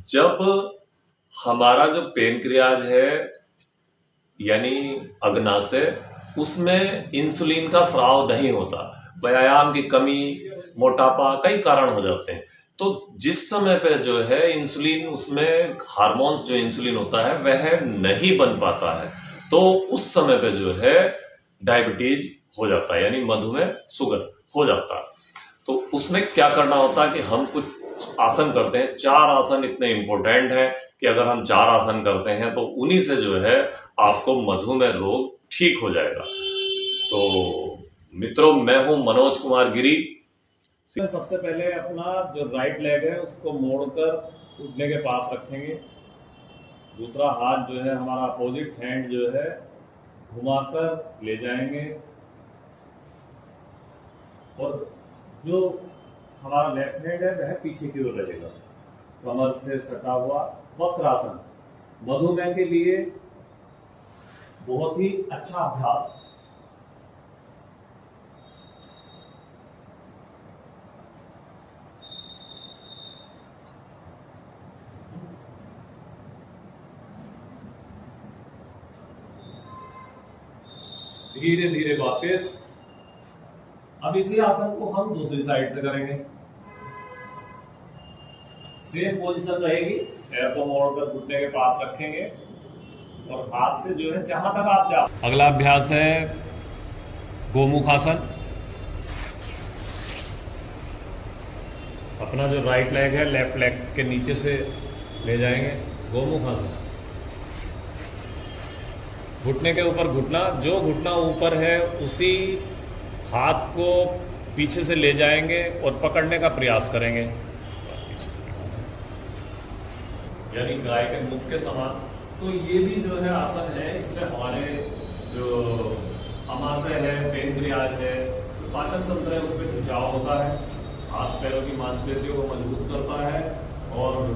जब हमारा जो पेनक्रियाज है यानी अग्नाशय, उसमें इंसुलिन का स्राव नहीं होता, व्यायाम की कमी, मोटापा, कई कारण हो जाते हैं। तो जिस समय पे जो है इंसुलिन, उसमें हार्मोन्स जो इंसुलिन होता है वह नहीं बन पाता है, तो उस समय पे जो है डायबिटीज हो जाता है, यानी मधुमेह, शुगर हो जाता है। तो उसमें क्या करना होता है कि हम कुछ आसन करते हैं। 4 आसन इतने इंपॉर्टेंट हैं कि अगर हम 4 आसन करते हैं तो उन्हीं से जो है आपको मधुमेह रोग ठीक हो जाएगा। तो मित्रों, मैं हूं मनोज कुमार गिरी। सबसे पहले अपना जो राइट लेग है उसको मोड़कर घुटने के पास रखेंगे। दूसरा हाथ जो है हमारा अपोजिट हैंड जो है घुमाकर ले जाएंगे, और जो हमारा लेफ्ट हैंड है वह पीछे की ओर रहेगा, कमर से सटा हुआ वक्रासन। मधुमेह के लिए बहुत ही अच्छा अभ्यास। धीरे धीरे वापस। अब इसी आसन को हम दूसरी साइड से करेंगे। सेम पोजीशन रहेगी, पैर को मोड़कर घुटने के पास रखेंगे और हाथ से जो है जहां तक आप जा। अगला अभ्यास है गोमुखासन। अपना जो राइट लेग है लेफ्ट लेग के नीचे से ले जाएंगे, गोमुखासन। घुटने के ऊपर घुटना, जो घुटना ऊपर है उसी हाथ को पीछे से ले जाएंगे और पकड़ने का प्रयास करेंगे, यानी गाय के मुख के समान। तो ये भी जो है आसन है, इससे हमारे जो अमाशय है, पेनक्रियाज है, पाचन तंत्र है, उस पर खिंचाव होता है, हाथ पैरों की मांसपेशियों को मजबूत करता है और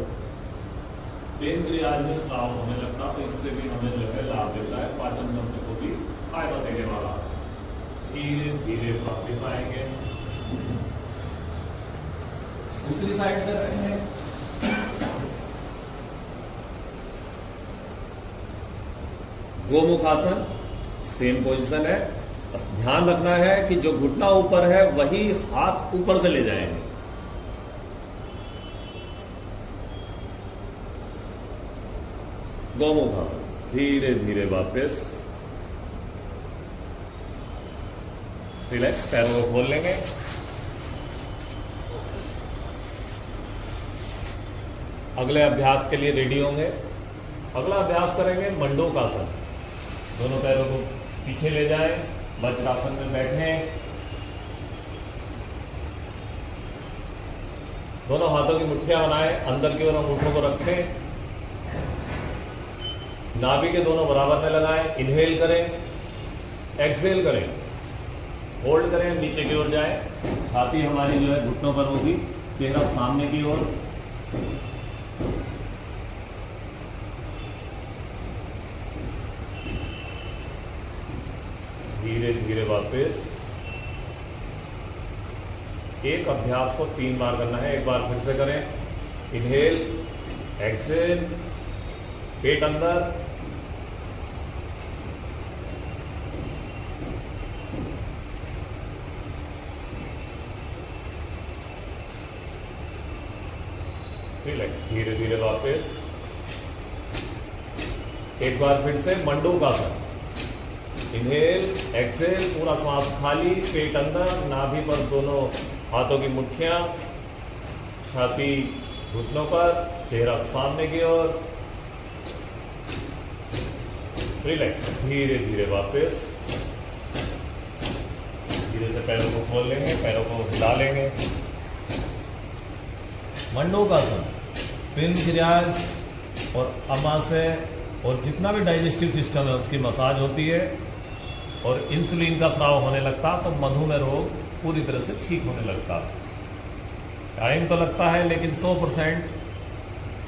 पेनक्रियाज में स्राव होने लगता, तो इससे भी हमें जो है लाभ देता है, पाचन तंत्र को भी फायदा देने वाला। धीरे धीरे वापिस आएंगे, दूसरी साइड से रहेंगे। गोमुखासन सेम पोजीशन है, बस ध्यान रखना है कि जो घुटना ऊपर है वही हाथ ऊपर से ले जाएंगे। गोमुखासन, धीरे धीरे वापस। रिलैक्स, पैरों को खोल लेंगे। अगले अभ्यास के लिए रेडी होंगे। अगला अभ्यास करेंगे मंडूकासन। दोनों पैरों को पीछे ले जाएं, वज्रासन में बैठें, दोनों हाथों की मुट्ठियां बनाएं, अंदर की ओर अंगूठों को रखें, नाभि के दोनों बराबर में लगाएं, इनहेल करें, एक्सहेल करें, होल्ड करें, नीचे की ओर जाएं, छाती हमारी जो है घुटनों पर होगी, चेहरा सामने की ओर। धीरे धीरे वापस। एक अभ्यास को 3 बार करना है, एक बार फिर से करें। इनहेल, एक्सहेल, पेट अंदर, रिलैक्स, धीरे धीरे वापस। एक बार फिर से मंडूकासन। इनहेल, एक्सहेल, पूरा सांस खाली, पेट अंदर, नाभि पर दोनों हाथों की मुट्ठियां, छाती घुटनों पर, चेहरा सामने की ओर। रिलैक्स, धीरे धीरे वापस। धीरे से पैरों को खोल लेंगे, पैरों को हिला लेंगे। मंडूकासन पेनक्रियाज और अमाशय और जितना भी डाइजेस्टिव सिस्टम है उसकी मसाज होती है और इंसुलिन का स्राव होने लगता, तो मधुमेह रोग पूरी तरह से ठीक होने लगता। टाइम तो लगता है लेकिन 100%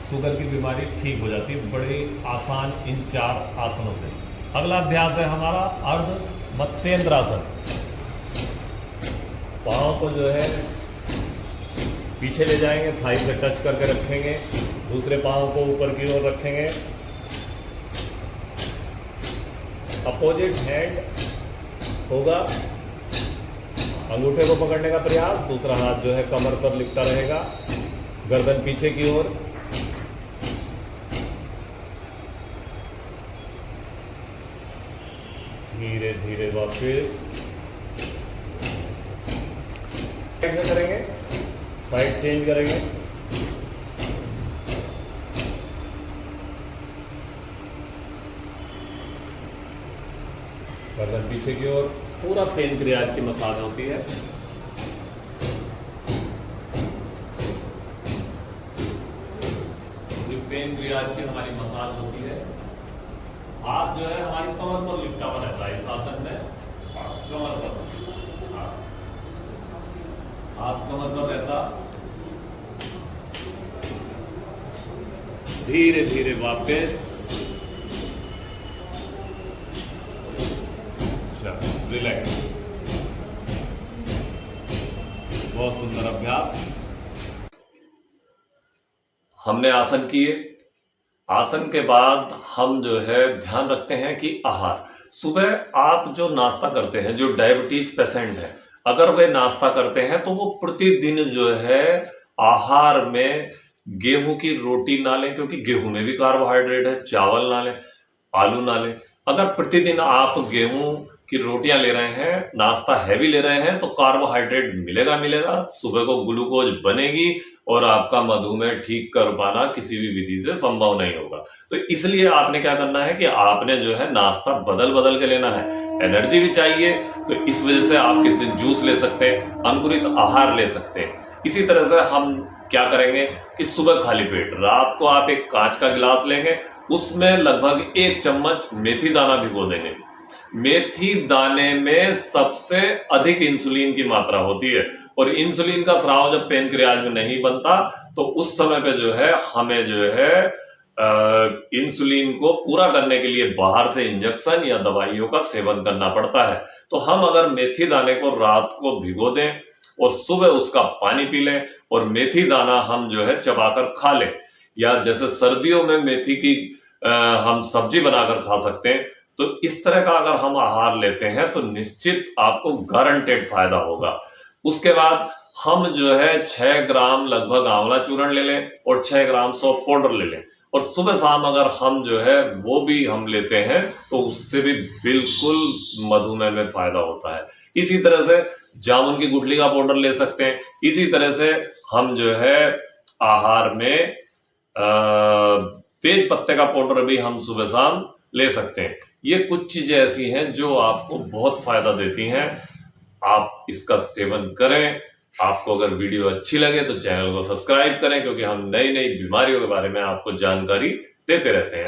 शुगर की बीमारी ठीक हो जाती है, बड़ी आसान इन 4 आसनों से। अगला अभ्यास है हमारा अर्ध मत्स्येंद्रासन। पाँव को जो है पीछे ले जाएंगे, थाई से टच करके रखेंगे, दूसरे पाँव को ऊपर की ओर रखेंगे। अपोजिट हैंड होगा, अंगूठे को पकड़ने का प्रयास, दूसरा हाथ जो है कमर पर लिपटा रहेगा, गर्दन पीछे की ओर। धीरे धीरे वापस साइड से करेंगे, साइड चेंज करेंगे। गर्दन पीछे की ओर, पूरा पेनक्रियाज की मसाज होती है। जो पेनक्रियाज की हमारी मसाज होती है, हाथ जो है हमारी कमर पर लिपटा हुआ रहता है इस आसन में, कमर पर, हाथ कमर पर रहता। धीरे धीरे वापस, रिलैक्स। बहुत सुंदर अभ्यास हमने आसन किए। आसन के बाद हम जो है ध्यान रखते हैं कि आहार, सुबह आप जो नाश्ता करते हैं, जो डायबिटीज पेशेंट है, अगर वे नाश्ता करते हैं तो वो प्रतिदिन जो है आहार में गेहूं की रोटी ना लें, क्योंकि गेहूं में भी कार्बोहाइड्रेट है, चावल ना लें, आलू ना लें। अगर प्रतिदिन आप गेहूं की रोटियां ले रहे हैं, नाश्ता हैवी ले रहे हैं, तो कार्बोहाइड्रेट मिलेगा, सुबह को ग्लूकोज बनेगी और आपका मधुमेह ठीक कर पाना किसी भी विधि से संभव नहीं होगा। तो इसलिए आपने क्या करना है कि आपने जो है नाश्ता बदल बदल के लेना है। एनर्जी भी चाहिए, तो इस वजह से आप किस दिन जूस ले सकते हैं, अंकुरित आहार ले सकते हैं। इसी तरह से हम क्या करेंगे कि सुबह खाली पेट, रात को आप एक कांच का गिलास लेंगे, उसमें लगभग 1 चम्मच मेथी दाना भिगो देंगे। मेथी दाने में सबसे अधिक इंसुलिन की मात्रा होती है, और इंसुलिन का स्राव जब पेनक्रियाज में नहीं बनता तो उस समय पे जो है हमें जो है इंसुलिन को पूरा करने के लिए बाहर से इंजेक्शन या दवाइयों का सेवन करना पड़ता है। तो हम अगर मेथी दाने को रात को भिगो दें और सुबह उसका पानी पी लें, और मेथी दाना हम जो है चबाकर खा लें, या जैसे सर्दियों में मेथी की हम सब्जी बनाकर खा सकते हैं, तो इस तरह का अगर हम आहार लेते हैं तो निश्चित आपको गारंटेड फायदा होगा। उसके बाद हम जो है 6 ग्राम लगभग आंवला चूर्ण ले लें और 6 ग्राम सौंफ पाउडर ले लें, और सुबह शाम अगर हम जो है वो भी हम लेते हैं तो उससे भी बिल्कुल मधुमेह में फायदा होता है। इसी तरह से जामुन की गुठली का पाउडर ले सकते हैं। इसी तरह से हम जो है आहार में तेज पत्ते का पाउडर भी हम सुबह शाम ले सकते हैं। ये कुछ चीजें ऐसी हैं जो आपको बहुत फायदा देती हैं। आप इसका सेवन करें। आपको अगर वीडियो अच्छी लगे तो चैनल को सब्सक्राइब करें, क्योंकि हम नई नई बीमारियों के बारे में आपको जानकारी देते रहते हैं।